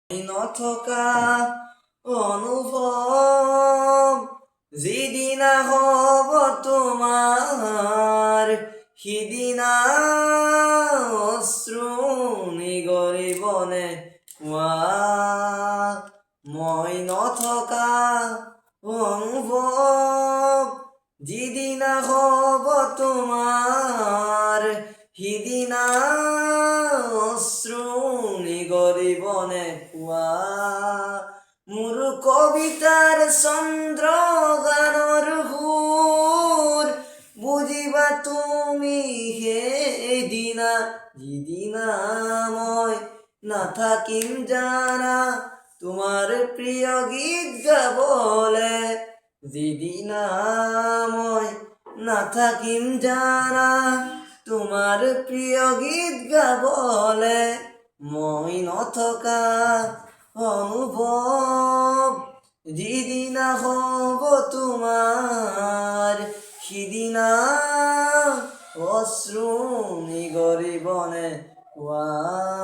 নথকা অনুভৱ যিদিনা হ'ব তোমাৰ সিদিনা অশ্ৰু নিগৰিবনে কোৱা মই নথকা অনুভৱ যিদিনা হ'ব তোমাৰ সিদিনা অশ্ৰু নিগৰিবনে কোৱা মোৰ কবিতাৰ চন্দ্ৰ গানৰ সুৰ বুজিবা তুমি সেইদিনা যিদিনা মই নাথাকিম জানা তোমাৰ প্ৰিয় গীত গাবলে যিদিনা মই নাথাকিম জানা তোমাৰ প্ৰিয় গীত গাবলে মই নথকা অনুভৱ যিদিনা হ'ব তোমাৰ সিদিনা অশ্ৰু নিগৰিবনে কোৱা